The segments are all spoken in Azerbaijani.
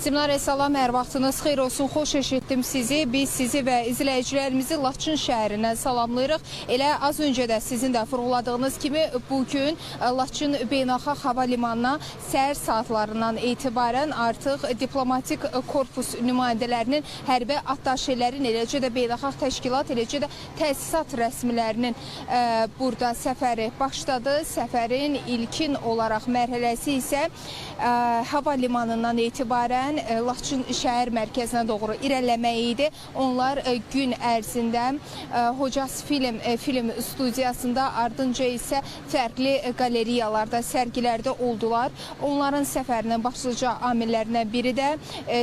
Simnarə, salam, hər vaxtınız xeyir olsun, xoş eşitdim sizi. Biz sizi və izləyicilərimizi Laçın şəhərindən salamlayırıq. Elə az öncə də sizin də vurğuladığınız kimi bugün Laçın Beynəlxalq Hava Limanına səhər saatlarından etibarən artıq diplomatik korpus nümayəndələrinin, hərbi attaşələrin, eləcə də beynəlxalq təşkilat, eləcə də təsisat rəsmilərinin burada səfəri başladı. Səfərin ilkin olaraq mərhələsi isə hava limanından etibarən Laçın şəhər mərkəzinə doğru irəliləmək idi. Onlar gün ərzində Hocas film studiyasında, ardınca isə fərqli qaleriyalarda, sərgilərdə oldular. Onların səfərinin başlıca amillərindən biri də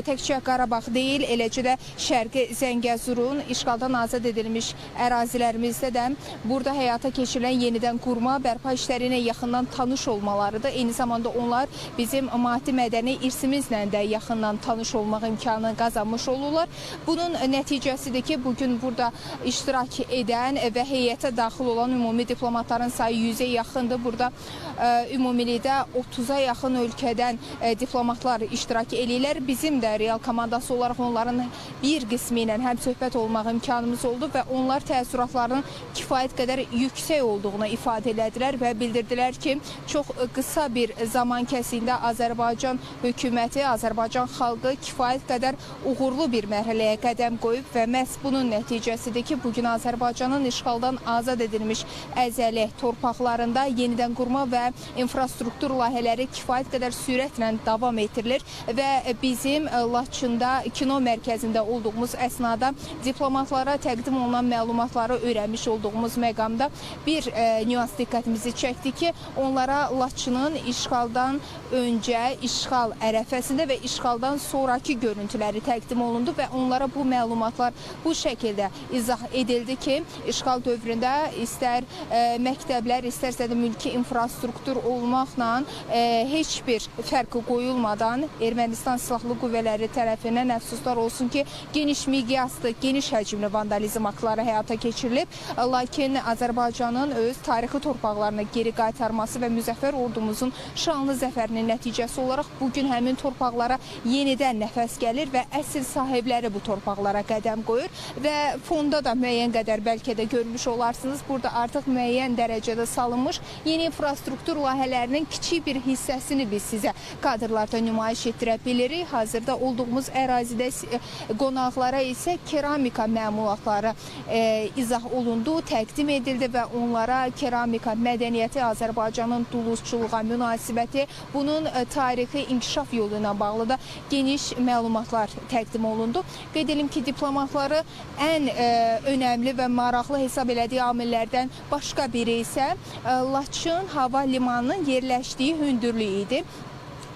təkcə Qarabağ deyil, eləcə də Şərqi Zəngəzurun işğaldan azad edilmiş ərazilərimizdə də burada həyata keçirilən yenidən qurma, bərpa işləri ilə yaxından tanış olmalarıdır. Eyni zamanda onlar bizim maddi mədəni irsimizlə də yaxından tanış olmaq imkanı qazanmış olurlar. Bunun nəticəsidir ki, bugün burada iştirak edən və heyətə daxil olan ümumi diplomatların sayı 100-ə yaxındır. Burada ümumilikdə 30-a yaxın ölkədən diplomatlar iştirak edirlər. Bizim də real komandası olaraq onların bir qismi ilə həm söhbət olmaq imkanımız oldu və onlar təəssüratlarının kifayət qədər yüksək olduğunu ifadə elədilər və bildirdilər ki, çox qısa bir zaman kəsiyində Azərbaycan hökuməti, Azərbaycan xalqı kifayət qədər uğurlu bir mərhələyə qədəm qoyub və məhz bunun nəticəsidir ki, bugün Azərbaycanın işğaldan azad edilmiş əzəli torpaqlarında yenidən qurma və infrastruktur layihələri kifayət qədər sürətlə davam etdirilir və bizim Laçında kino mərkəzində olduğumuz əsnada diplomatlara təqdim olunan məlumatları öyrənmiş olduğumuz məqamda bir nüans diqqətimizi çəkdi ki, onlara Laçının işğaldan öncə, işğal ərəfəsində və işğaldan sonraki görüntüləri təqdim olundu və onlara bu məlumatlar bu şəkildə izah edildi ki, işğal dövründə istər məktəblər, istərsə də mülki infrastruktur olmaqla heç bir fərq qoyulmadan Ermənistan Silahlı Qüvvələri tərəfindən əfsuslar olsun ki, geniş miqyaslı, geniş həcmli vandalizm aktları həyata keçirilib. Lakin Azərbaycanın öz tarixi torpaqlarına geri qaytarması və müzəffər ordumuzun şanlı zəfərinin nəticəsi olaraq bugün həmin torpaqlara yenidən nəfəs gəlir və əsl sahibləri bu torpaqlara qədəm qoyur və fonda da müəyyən qədər bəlkə də görmüş olarsınız. Burada artıq müəyyən dərəcədə salınmış yeni infrastruktur layihələrinin kiçik bir hissəsini biz sizə kadrlarda nümayiş etdirə bilirik. Hazırda olduğumuz ərazidə qonaqlara isə keramika məmulatları izah olundu, təqdim edildi və onlara keramika mədəniyyəti, Azərbaycanın duluzçuluğa münasibəti, bunun tarixi inkişaf yolu ilə bağlı da geniş məlumatlar təqdim olundu. Qeyd edelim ki, diplomatları ən önəmli və maraqlı hesab elədiyi amillərdən başqa biri isə Laçın hava limanının yerləşdiyi hündürlüyü idi.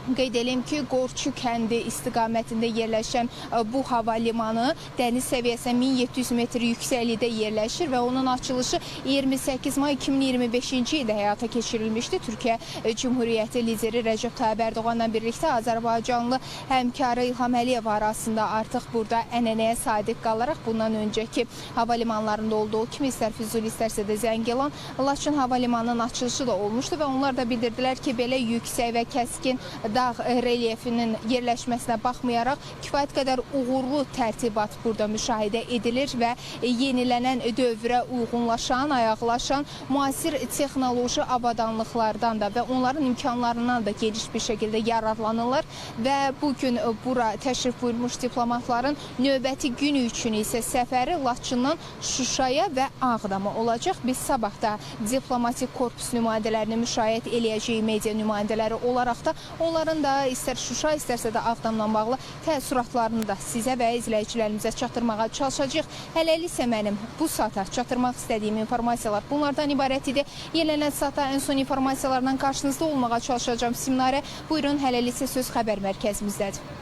Qeyd edelim ki, Qorçu kəndi istiqamətində yerləşən bu hava limanı dəniz səviyyəsinə 1700 metr yüksəklikdə yerləşir və onun açılışı 28 may 2025-ci ildə həyata keçirilmişdi. Türkiyə Cümhuriyyəti lideri Rəcəb Tayyib Ərdoğanla birlikdə Azərbaycanlı həmkarı İlham Əliyev arasında artıq burada ənənəyə sadiq qalaraq bundan öncəki hava limanlarında olduğu kimi istər Füzuli, istərsə də Zəngilan, Laçın hava limanının açılışı da olmuşdu və onlar da bildirdilər ki, belə yüksək və kəskin dağ relyefinin yerləşməsinə baxmayaraq kifayət qədər uğurlu tərtibat burada müşahidə edilir və yenilənən dövrə uyğunlaşan, ayaqlaşan müasir texnoloji avadanlıqlardan da və onların imkanlarından da geniş bir şəkildə yararlanırlar və bugün bura təşrif buyurmuş diplomatların növbəti gün üçün isə səfəri Laçından Şuşaya və Ağdama olacaq. Biz sabah da diplomatik korpus nümayəndələrini müşahidə eləyəcəyik, media nümayəndələri olaraq da onların da istər Şuşa, istərsə də Ağdamla bağlı təəssüratlarını da sizə və izləyicilərimizə çatdırmağa çalışacağıq. Hələlik isə mənim bu saata çatdırmaq istədiyim informasiyalar bunlardan ibarət idi. Yenilənən saata ən son informasiyalarla qarşınızda olmağa çalışacağım. Simnarə, buyurun, hələlik isə söz xəbər mərkəzimizdədir.